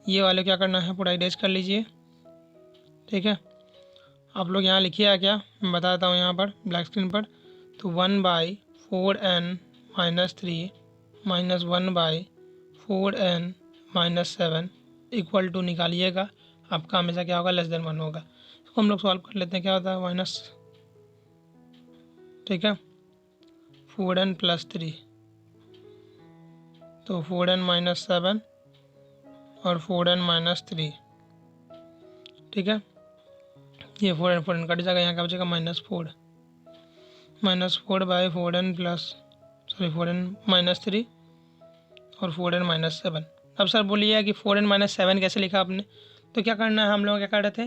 ये वाले क्या करना है, पूरा इरेज कर लीजिए, ठीक है। आप लोग यहाँ लिखिए क्या, मैं बता देता हूँ यहाँ पर ब्लैक स्क्रीन पर। तो 1/4n - 3 - 1/4n - 7 इक्वल टू निकालिएगा, आपका हमेशा क्या होगा, <1 होगा। इसको हम लोग सॉल्व कर लेते हैं, क्या होता है, माइनस, ठीक है, 4n + 3, तो 4n - 7 और 4n - 3, ठीक है। ये 4n कट जाएगा, यहाँ का बचेगा -4, -4/4n + 4n - 3 और 4n - 7। अब सर बोलिए कि 4n - 7 कैसे लिखा आपने। तो क्या करना है, हम लोग क्या कर रहे थे,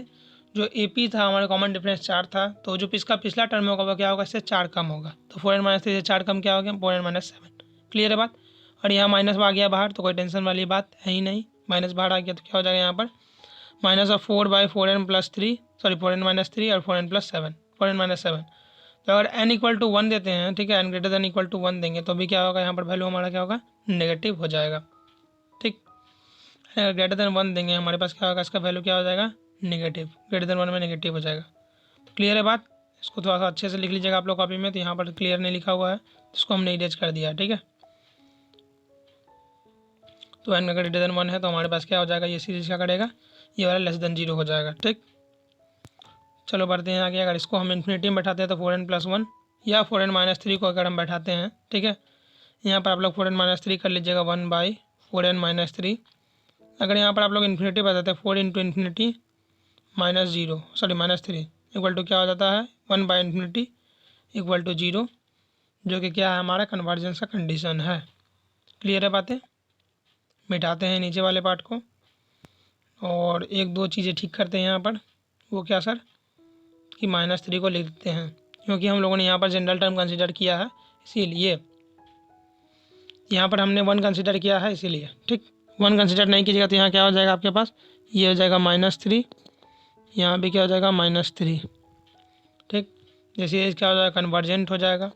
जो AP था हमारा कॉमन डिफरेंस 4 था, तो जो इसका पिछला टर्म होगा वो क्या होगा, इससे 4 कम होगा। तो 4n - 3 से 4 कम क्या हो गया, 4n - 7। क्लियर है बात। और यहाँ माइनस आ गया बाहर, तो कोई टेंशन वाली बात है ही नहीं, माइनस बाहर आ गया तो क्या हो जाएगा यहाँ पर, -4/4n + 3, सॉरी 4n - 3 और 4n + 7, 4n - 7। तो अगर n इक्वल टू 1 देते हैं, ठीक है, n greater than equal to 1 देंगे तो भी क्या होगा, यहाँ पर वैल्यू हमारा क्या होगा, नेगेटिव हो जाएगा, ठीक। अगर ग्रेटर देन 1 देंगे हमारे पास क्या होगा, इसका वैल्यू क्या हो जाएगा, नेगेटिव, ग्रेटर देन 1 में नेगेटिव हो जाएगा। तो क्लियर है बात। इसको थोड़ा सा अच्छे से लिख लीजिएगा आप लोग कॉपी में, तो यहाँ पर क्लियर नहीं लिखा हुआ है, इसको हमने इरेज कर दिया, ठीक है। तो n अगर ग्रेटर देन 1 है तो हमारे पास क्या हो जाएगा, ये सीरीज क्या करेगा, ये वाला <0 हो जाएगा, ठीक। चलो बढ़ते हैं आगे। अगर इसको हम इन्फिनिटी में बैठाते हैं तो 4n + 1 या 4n - 3 को अगर हम बैठाते हैं, ठीक है, यहाँ पर आप लोग 4n - 3 कर लीजिएगा, 1/4n - 3। अगर यहाँ पर आप लोग इन्फिनिटी बैठाते हैं, 4 × ∞ -3 इक्वल टू क्या हो जाता है 1/∞ इक्वल टू 0, जो कि क्या है हमारा कन्वर्जेंस का कंडीशन है। क्लियर है बातें? मिटाते हैं नीचे वाले पार्ट को और एक दो चीज़ें ठीक करते हैं यहाँ पर। वो क्या सर कि -3 को लिख देते हैं, क्योंकि हम लोगों ने यहाँ पर जनरल टर्म कंसिडर किया है, इसीलिए यहाँ पर हमने 1 कंसिडर किया है इसीलिए। ठीक, 1 कंसिडर नहीं कीजिएगा तो यहाँ क्या हो जाएगा आपके पास, ये हो जाएगा -3, यहाँ भी क्या हो जाएगा -3। ठीक, जैसे ये क्या हो जाएगा कन्वर्जेंट हो जाएगा।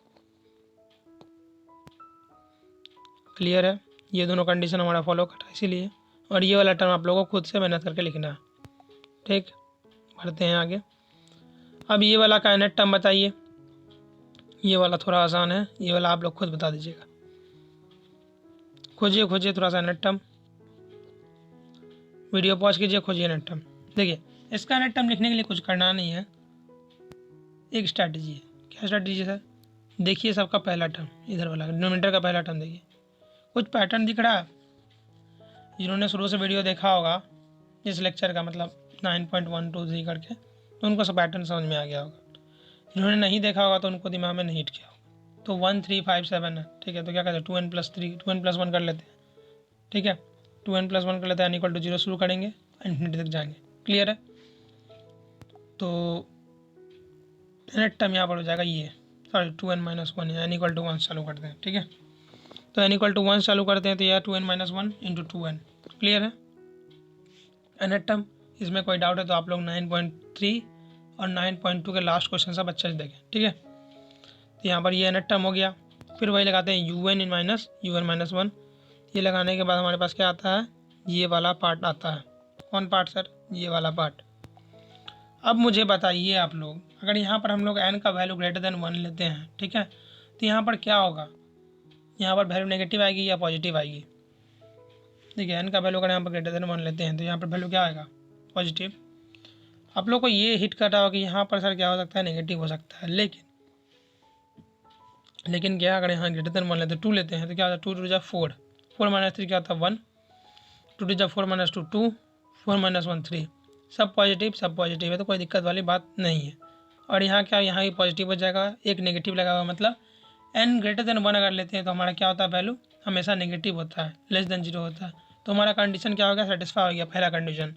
क्लियर है? ये दोनों कंडीशन हमारा फॉलो कर रहा है इसीलिए। और ये वाला टर्म आप लोगों को खुद से मेहनत करके लिखना है। ठीक, बढ़ते हैं आगे। अब ये वाला का नेट टर्म बताइए। ये वाला थोड़ा आसान है, ये वाला आप लोग खुद बता दीजिएगा। खोजिए थोड़ा सा नेट टर्म, वीडियो पॉज कीजिए, खोजिए नेट टर्म। देखिए इसका नेट टर्म लिखने के लिए कुछ करना नहीं है, एक स्ट्रैटेजी है। क्या स्ट्रैटेजी है सर? देखिए सबका पहला टर्म, इधर वाला डिनोमिनेटर का पहला टर्म देखिए, कुछ पैटर्न दिख रहा है? जिन्होंने शुरू से वीडियो देखा होगा इस लेक्चर का, मतलब 9.123 करके, तो उनको सब पैटर्न समझ में आ गया होगा। जिन्होंने नहीं देखा होगा तो उनको दिमाग में नहीं हिट किया होगा। तो 1 3 5 7 है। ठीक है, तो क्या कहते हैं 2n+1 कर लेते हैं। ठीक है, 2n+1 कर लेते हैं, n = 0 शुरू करेंगे, इन्फिनिटी तक जाएंगे। क्लियर है? तो नेट टर्म यहाँ पर हो जाएगा ये, सॉरी 2n-1 है, n = 1 चालू करते हैं। ठीक है, तो n = 1 चालू करते हैं, तो यह 2n-1 × 2n। क्लियर है? नेट टर्म, इसमें कोई डाउट है तो आप लोग 9.3 और 9.2 के लास्ट क्वेश्चन सब अच्छे से देखें। ठीक है, तो यहाँ पर ये नेट टर्म हो गया। फिर वही लगाते हैं un-1, ये लगाने के बाद हमारे पास क्या आता है, ये वाला पार्ट आता है। कौन पार्ट सर? ये वाला पार्ट। अब मुझे बताइए आप लोग, अगर यहाँ पर हम लोग n का वैल्यू >1 लेते हैं, ठीक है, तो यहाँ पर क्या होगा, यहाँ पर वैल्यू नेगेटिव आएगी या पॉजिटिव आएगी? देखिए n का वैल्यू अगर यहाँ पर >1 लेते हैं तो यहाँ पर वैल्यू क्या आएगा, पॉजिटिव। आप लोग को ये हिट कर रहा हो कि यहाँ पर सर क्या हो सकता है, नेगेटिव हो सकता है, लेकिन क्या अगर यहाँ >1 लेते हैं, 2 लेते हैं, तो क्या होता है 2 × 2 = 4, 4 - 3 क्या होता है 1, 2 × 2 = 4 - 2 2, 4 - 1 3, सब पॉजिटिव है, तो कोई दिक्कत वाली बात नहीं है। और यहाँ क्या, यहाँ भी पॉजिटिव हो जाएगा, एक नेगेटिव लगा हुआ, मतलब n > 1 अगर लेते हैं तो हमारा क्या होता है, वैल्यू हमेशा नेगेटिव होता है, <0 होता है। तो हमारा कंडीशन क्या हो गया, सेटिस्फाई हो गया पहला कंडीशन।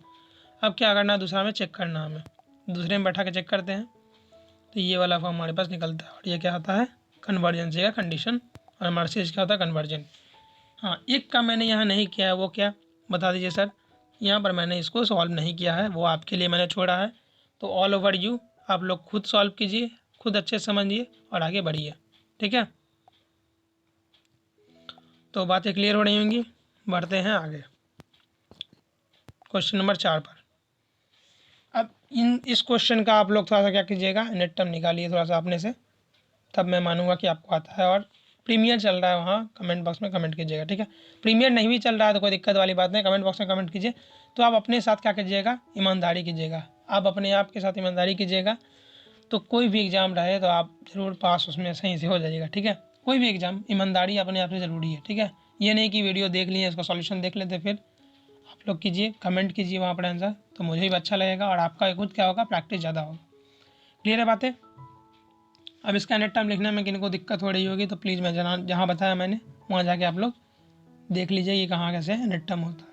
अब क्या करना है, दूसरा में चेक करना है हमें, दूसरे में बैठा के चेक करते हैं, तो ये वाला फॉर्म हमारे पास निकलता है, और ये क्या होता है, कन्वर्जेंसी का कंडीशन, और हमारा चीज़ क्या होता है, कन्वर्जेंट। हाँ, एक का मैंने यहाँ नहीं किया है, वो क्या बता दीजिए सर? यहाँ पर मैंने इसको सॉल्व नहीं किया है, वो आपके लिए मैंने छोड़ा है। तो ऑल ओवर यू, आप लोग खुद सॉल्व कीजिए, खुद अच्छे से समझिए और आगे बढ़िए। ठीक है, तो बातें क्लियर हो रही होंगी। बढ़ते हैं आगे क्वेश्चन नंबर 4 पर। अब इस क्वेश्चन का आप लोग थोड़ा सा क्या कीजिएगा, नेट टर्म निकालिए थोड़ा सा अपने से, तब मैं मानूंगा कि आपको आता है। और प्रीमियर चल रहा है वहाँ, कमेंट बॉक्स में कमेंट कीजिएगा। ठीक है, प्रीमियर नहीं भी चल रहा है तो कोई दिक्कत वाली बात नहीं, कमेंट बॉक्स में कमेंट कीजिए। तो आप अपने साथ क्या कीजिएगा, ईमानदारी कीजिएगा, आप अपने आप के साथ ईमानदारी कीजिएगा। तो कोई भी एग्ज़ाम रहे तो आप ज़रूर पास उसमें सही से हो जाइएगा। ठीक है, कोई भी एग्ज़ाम, ईमानदारी अपने आप से ज़रूरी है। ठीक है, ये नहीं कि वीडियो देख लिए इसका सॉल्यूशन देख लेते, फिर आप लोग कीजिए, कमेंट कीजिए वहाँ पर आंसर, तो मुझे भी अच्छा लगेगा और आपका खुद क्या होगा, प्रैक्टिस ज़्यादा होगा। क्लियर है बातें? अब इसका नेट टर्म लिखने में किन को दिक्कत हो रही होगी तो प्लीज़ मैं जहाँ बताया मैंने वहाँ जाके आप लोग देख लीजिए ये कहाँ कैसे नेट टर्म होता है।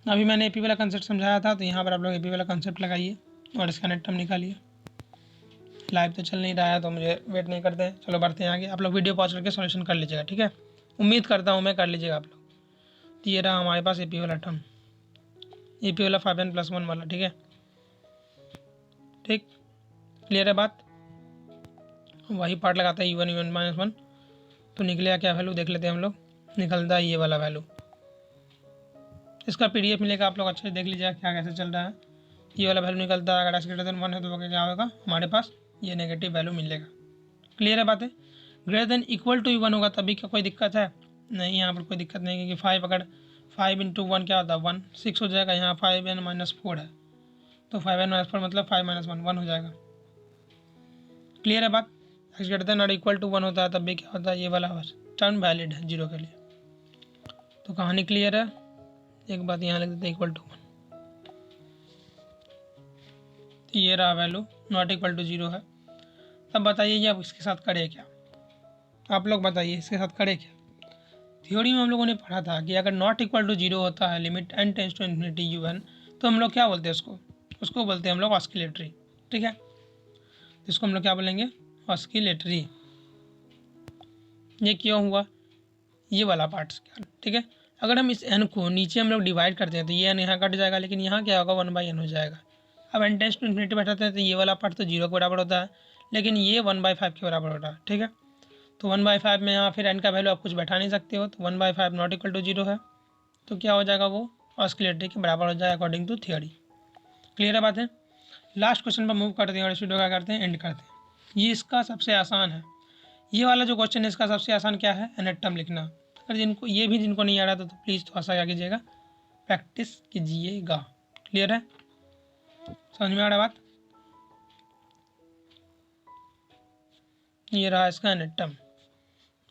अभी मैंने एपी वाला कंसेप्ट समझाया था, तो यहाँ पर आप लोग एपी वाला कंसेप्ट लगाइए और इसका नेट टर्म निकालिए। लाइव तो चल नहीं रहा है तो मुझे वेट नहीं करते हैं, चलो बढ़ते हैं आगे। आप लोग वीडियो पॉज करके सॉल्यूशन कर लीजिएगा। ठीक है, उम्मीद करता हूँ मैं कर लीजिएगा आप लोग। तो ये रहा हमारे पास एपी वाला टर्म, एपी वाला 5n+1 वाला। ठीक है, ठीक, क्लियर है बात? वही पार्ट लगाता है un-1, तो निकलेगा क्या वैल्यू देख लेते हैं हम लोग। निकलता है ये वाला वैल्यू, इसका PDF मिलेगा, आप लोग अच्छे से देख लीजिएगा क्या कैसे चल रहा है। ये वाला वैल्यू निकलता है, अगर x>1 है तो क्या होगा, हमारे पास ये नेगेटिव वैल्यू मिलेगा। क्लियर है बातें? > 1 होगा तभी क्या कोई दिक्कत है? नहीं, यहाँ पर कोई दिक्कत नहीं, क्योंकि 5 अगर 5 × 1 क्या होता है 1, 6 हो जाएगा। यहाँ 5n-4 है, तो 5n-4 मतलब 5 - 1 हो जाएगा। क्लियर है बात? x>1 होता है तब भी क्या होता है, ये वाला टर्म वैलिड है 0 के लिए। तो कहानी क्लियर है? एक बात यहाँ लिख देते हैं =1। तो ये रहा वैल्यू नॉट इक्वल टू 0 है। तब बताइए ये अब इसके साथ करें क्या, आप लोग बताइए इसके साथ करें क्या। थ्योरी में हम लोगों ने पढ़ा था कि अगर नॉट इक्वल टू 0 होता है limit n tends to infinity un, तो हम लोग क्या बोलते हैं उसको बोलते हैं हम लोग ऑस्किलेटरी। ठीक है, इसको हम लोग क्या बोलेंगे, ऑस्किलेटरी। ये क्यों हुआ, ये वाला पार्ट। ठीक है, अगर हम इस n को नीचे हम लोग डिवाइड करते हैं तो ये n यहाँ कट जाएगा, लेकिन यहाँ क्या होगा 1/n हो जाएगा। अब n टेंस टू इन्फिनिटी बैठाते हैं तो ये वाला पार्ट तो 0 के बराबर होता है, लेकिन ये 1/5 के बराबर होता है। ठीक है, तो 1/5 में यहाँ फिर n का वैल्यू आप कुछ बैठा नहीं सकते हो, तो 1/5 नॉट इक्वल टू 0 है, तो क्या हो जाएगा वो ऑस्किलेटरी के बराबर हो जाएगा अकॉर्डिंग टू थियोरी। क्लियर है बात है। लास्ट क्वेश्चन पर मूव करते हैं और इस वीडियो का करते हैं एंड करते हैं। ये इसका सबसे आसान है, ये वाला जो क्वेश्चन है इसका सबसे आसान क्या है, एनेटम लिखना। अगर जिनको नहीं आ रहा तो प्लीज़ थोड़ा सा क्या कीजिएगा, प्रैक्टिस कीजिएगा। क्लियर है, समझ में आ रहा बात। ये रहा इसका एनेटम।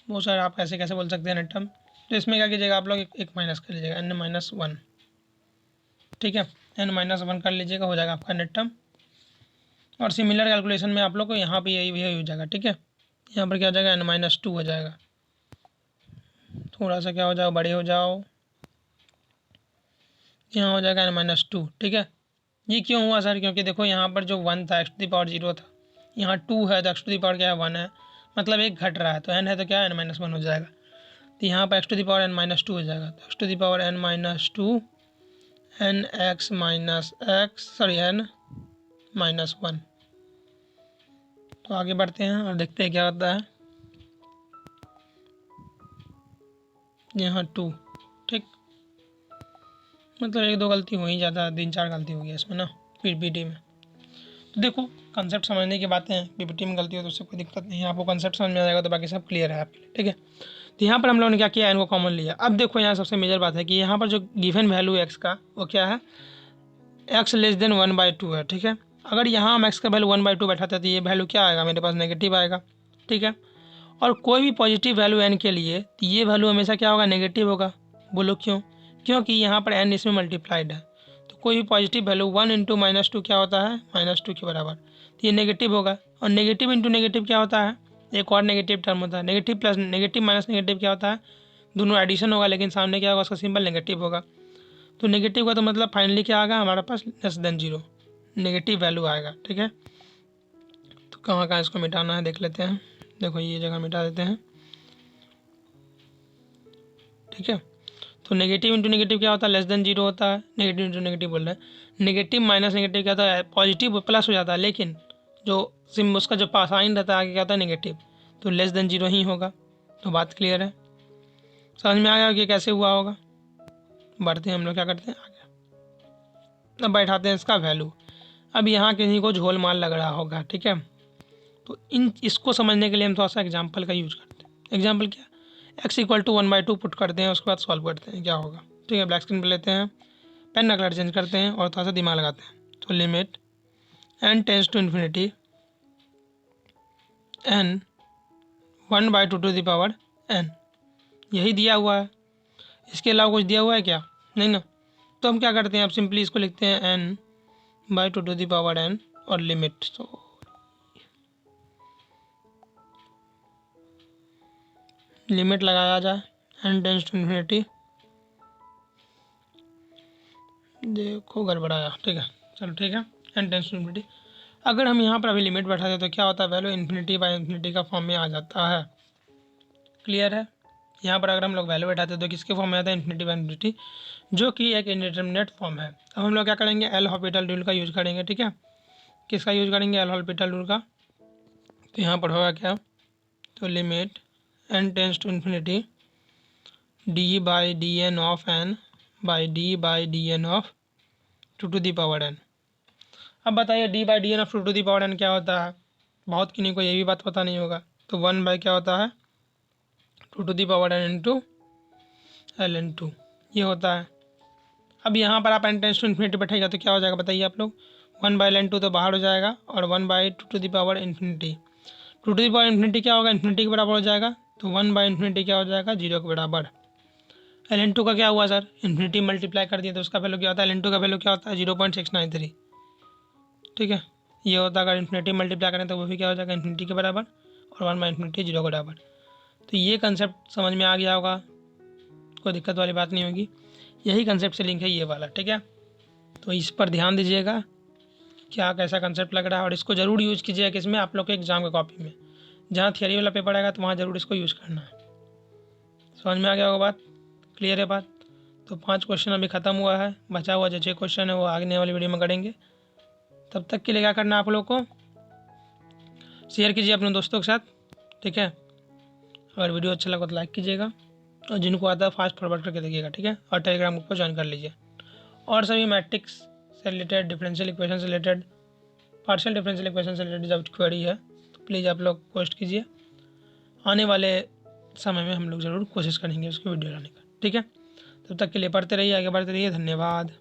वो सर आप कैसे कैसे बोल सकते हैं एनेटम, तो इसमें क्या कीजिएगा आप लोग एक माइनस कर लीजिएगा n-1। ठीक है, n-1 कर लीजिएगा, हो जाएगा आपका एनेटम। और सिमिलर कैलकुलेशन में आप लोग को यहाँ पे यही हो जाएगा। ठीक है, यहाँ पर क्या हो जाएगा n-2 हो जाएगा। थोड़ा सा क्या हो जाओ, बड़े हो जाओ, यहाँ हो जाएगा n-2। ठीक है, ये क्यों हुआ सर, क्योंकि देखो यहाँ पर जो 1 था x⁻0 था, यहाँ 2 है तो x⁻ क्या है 1 है, मतलब एक घट रहा है, तो n है तो क्या है n-1 हो जाएगा। तो यहाँ पर x⁻n-2 हो जाएगा, तो x⁻n-2 n-1। तो आगे बढ़ते हैं और देखते हैं क्या होता है। यहाँ 2, ठीक, मतलब एक दो गलती हो ही जाता है, 3-4 गलती हो गई इसमें ना पीपीटी में। तो देखो कंसेप्ट समझने की बातें हैं, पीपीटी में गलती हो तो उससे कोई दिक्कत नहीं है, आपको कंसेप्ट समझ में आ जाएगा तो बाकी सब क्लियर है आपके लिए। ठीक है, तो यहाँ पर हम लोगों ने क्या किया, n को कॉमन लिया। अब देखो यहाँ सबसे मेजर बात है कि यहाँ पर जो गिवन वैल्यू x का वो क्या है, x < 1/2 है। ठीक है, अगर यहाँ हम x का वैल्यू 1/2 बैठाते हैं तो ये वैल्यू क्या आएगा, मेरे पास नेगेटिव आएगा। ठीक है, और कोई भी पॉजिटिव वैल्यू n के लिए तो ये वैल्यू हमेशा क्या होगा, नेगेटिव होगा। बोलो क्यों, क्योंकि यहाँ पर n इसमें मल्टीप्लाइड है, तो कोई भी पॉजिटिव वैल्यू 1 × -2 क्या होता है, -2 के बराबर, तो ये नेगेटिव होगा। और नेगेटिव इंटू नेगेटिव क्या होता है, एक और नेगेटिव टर्म होता है, negative plus negative minus negative क्या होता है, दोनों एडिशन होगा, लेकिन सामने क्या होगा, उसका सिंबल नेगेटिव होगा। तो नेगेटिव का तो मतलब फाइनली क्या आएगा हमारे पास, <0, नेगेटिव वैल्यू आएगा। ठीक है, तो कहाँ कहाँ इसको मिटाना है देख लेते हैं। देखो ये जगह मिटा देते हैं। ठीक है, तो नेगेटिव इंटू नेगेटिव क्या होता है, <0 होता है, नेगेटिव इंटू नेगेटिव बोल रहे हैं। नेगेटिव माइनस नेगेटिव क्या होता है, पॉजिटिव प्लस हो जाता है, लेकिन जो उसका जो साइन रहता है आगे क्या होता है, नेगेटिव, तो <0 ही होगा। तो बात क्लियर है, समझ में आया कि कैसे हुआ होगा। बढ़ते हैं हम लोग, क्या करते हैं आगे, अब बैठाते हैं इसका वैल्यू। अब यहाँ किसी को झोल माल लग रहा होगा। ठीक है, तो इसको समझने के लिए हम थोड़ा सा एग्जाम्पल का यूज करते हैं। एग्जाम्पल क्या, x = 1/2 पुट करते हैं, उसके बाद सॉल्व करते हैं क्या होगा। ठीक है, ब्लैक स्क्रीन पर लेते हैं, पेन का कलर चेंज करते हैं और थोड़ा सा दिमाग लगाते हैं। तो limit n tends to infinity n 1/2 n, यही दिया हुआ है, इसके अलावा कुछ दिया हुआ है क्या, नहीं ना। तो हम क्या करते हैं, अब सिंपली इसको लिखते हैं n/2 n और लिमिट, तो लिमिट लगाया जाए n टेंस टू इन्फिनिटी। देखो गड़बड़ाया, ठीक है, चलो ठीक है, n टेंस टू इन्फिनिटी। अगर हम यहाँ पर अभी लिमिट बैठा दें तो क्या होता है, वैल्यू ∞/∞ का फॉर्म में आ जाता है। क्लियर है, यहाँ पर अगर हम लोग वैल्यू बैठाते हैं तो किसके फॉर्म में आता है, ∞/∞, जो कि एक इंडिटरमिनेट फॉर्म है। अब हम लोग क्या करेंगे, एल हॉस्पिटल रूल का यूज़ करेंगे। ठीक है, किसका यूज़ करेंगे, एल हॉस्पिटल रूल का। तो यहाँ पर होगा क्या, तो limit n tends to infinity d/dn of n by d/dn of 2n। अब बताइए d/dn ऑफ 2n क्या होता है, बहुत किन्हीं को ये भी बात पता नहीं होगा। तो 1 क्या होता है, 2n इंटू ln2, ये होता है। अब यहाँ पर आप n टेंस टू इन्फिनिटी बैठेगा तो क्या हो जाएगा बताइए आप लोग, 1/ln2 तो बाहर हो जाएगा और 1/2 इन्फिनिटी क्या होगा, इन्फिनिटी के बराबर हो जाएगा। तो 1/∞ क्या हो जाएगा, 0 के बराबर। ln2 का क्या हुआ सर, इन्फिनिटी मल्टीप्लाई कर दिया तो उसका वैल्यू क्या होता है, ln2 का वैल्यू क्या होता है 0.693। ठीक है। ये होता है अगर इन्फिनिटी मल्टीप्लाई करें तो वो भी क्या हो जाएगा, इन्फिनिटी के बराबर, और 1/∞ 0 के बराबर। तो ये कंसेप्ट समझ में आ गया होगा, कोई दिक्कत वाली बात नहीं होगी। यही कंसेप्ट से लिंक है ये वाला, ठीक है। तो इस पर ध्यान दीजिएगा क्या कैसा कंसेप्ट लग रहा है, और इसको ज़रूर यूज़ कीजिएगा किसमें, आप लोग के एग्जाम के कॉपी में। जहाँ थियरी वाला पेपर आएगा तो वहाँ ज़रूर इसको यूज़ करना है। समझ में आ गया होगा बात, क्लियर है बात। तो 5 क्वेश्चन अभी ख़त्म हुआ है, बचा हुआ जो 6 क्वेश्चन है वो आगे वाली वीडियो में करेंगे। तब तक के लिए क्या करना है आप लोग को, शेयर कीजिए अपने दोस्तों के साथ, ठीक है। अगर वीडियो अच्छा लगा तो लाइक कीजिएगा, और जिनको आता है फास्ट फॉरवर्ड करके देखिएगा, ठीक है। और टेलीग्राम ग्रुप को ज्वाइन कर लीजिए। और सभी मैट्रिक्स से रिलेटेड, डिफरेंशियल इक्वेशन से रिलेटेड, पार्शियल डिफरेंशियल इक्वेशन से रिलेटेड जब क्वेरी है तो प्लीज़ आप लोग पोस्ट कीजिए। आने वाले समय में हम लोग ज़रूर कोशिश करेंगे उसकी वीडियो लाने का, ठीक है। तब तक के लिए पढ़ते रहिए, आगे बढ़ते रहिए। धन्यवाद।